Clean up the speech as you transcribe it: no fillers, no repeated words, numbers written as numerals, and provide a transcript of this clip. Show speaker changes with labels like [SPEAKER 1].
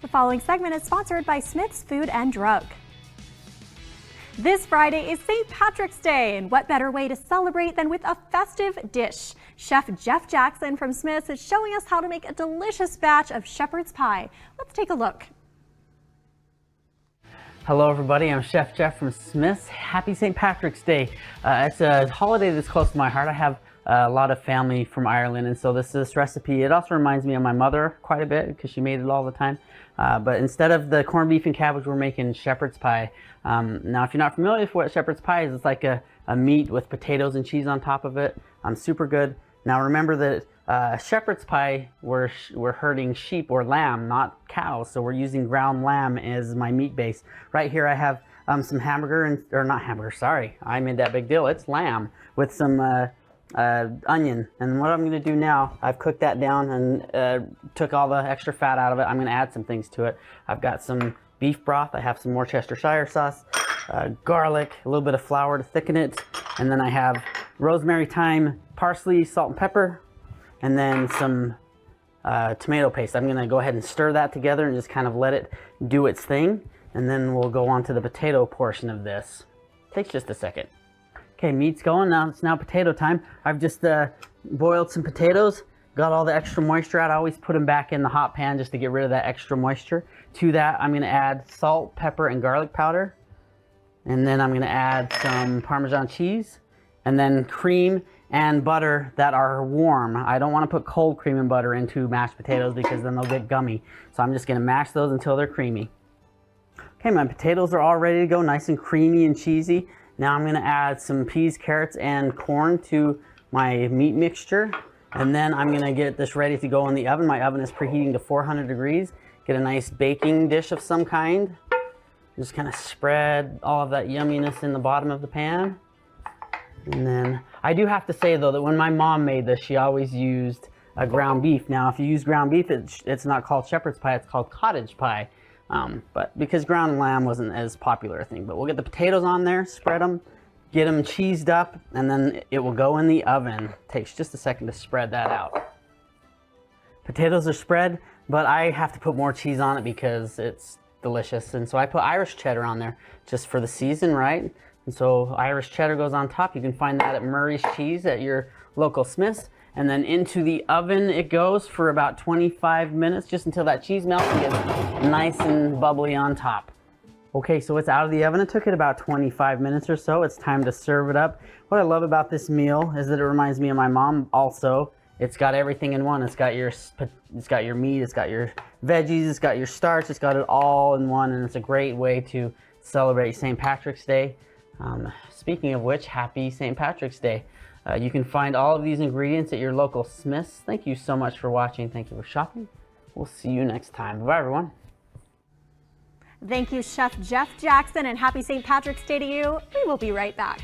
[SPEAKER 1] The following segment is sponsored by Smith's Food and Drug. This Friday is St. Patrick's Day, and what better way to celebrate than with a festive dish? Chef Jeff Jackson from Smith's is showing us how to make a delicious batch of shepherd's pie. Let's take a look.
[SPEAKER 2] Hello everybody, I'm Chef Jeff from Smith's. Happy St. Patrick's Day. It's a holiday that's close to my heart. I have a lot of family from Ireland, and so this recipe, it also reminds me of my mother quite a bit because she made it all the time. But instead of the corned beef and cabbage, we're making shepherd's pie. Now, if you're not familiar with what shepherd's pie is, it's like a meat with potatoes and cheese on top of it. Super good. Now remember that shepherd's pie, we're herding sheep or lamb, not cows. So we're using ground lamb as my meat base. Right here I have some hamburger, or not hamburger, sorry. I made that big deal. It's lamb with some onion. And what I'm going to do now, I've cooked that down and took all the extra fat out of it. I'm going to add some things to it. I've got some beef broth. I have some Worcestershire sauce, garlic, a little bit of flour to thicken it. And then I have rosemary, thyme, parsley, salt and pepper, and then some tomato paste. I'm going to go ahead and stir that together and just kind of let it do its thing. And then we'll go on to the potato portion of this. Takes just a second. Okay, meat's going. Now it's potato time. I've just boiled some potatoes, got all the extra moisture out. I always put them back in the hot pan just to get rid of that extra moisture. To that, I'm going to add salt, pepper, and garlic powder. And then I'm going to add some Parmesan cheese, and then cream and butter that are warm. I don't want to put cold cream and butter into mashed potatoes because then they'll get gummy. So I'm just going to mash those until they're creamy. Okay, my potatoes are all ready to go, nice and creamy and cheesy. Now I'm going to add some peas, carrots, and corn to my meat mixture. And then I'm going to get this ready to go in the oven. My oven is preheating to 400 degrees. Get a nice baking dish of some kind. Just kind of spread all of that yumminess in the bottom of the pan. And then I do have to say though that when my mom made this, she always used a ground beef. Now if you use ground beef, it's not called shepherd's pie, it's called cottage pie. But because ground lamb wasn't as popular a thing. But we'll get the potatoes on there, spread them, get them cheesed up, and then it will go in the oven. Takes just a second to spread that out. Potatoes are spread, but I have to put more cheese on it because it's delicious. And so I put Irish cheddar on there just for the season, right? And so Irish cheddar goes on top. You can find that at Murray's Cheese at your local Smith's. And then into the oven it goes for about 25 minutes, just until that cheese melts and gets nice and bubbly on top. Okay, so it's out of the oven. It took it about 25 minutes or so. It's time to serve it up. What I love about this meal is that it reminds me of my mom also. It's got everything in one. It's got your meat, it's got your veggies, it's got your starch, it's got it all in one, and it's a great way to celebrate St. Patrick's Day. Speaking of which, happy St. Patrick's Day. You can find all of these ingredients at your local Smith's. Thank you so much for watching. Thank you for shopping. We'll see you next time. Bye, everyone.
[SPEAKER 1] Thank you, Chef Jeff Jackson, and happy St. Patrick's Day to you. We will be right back.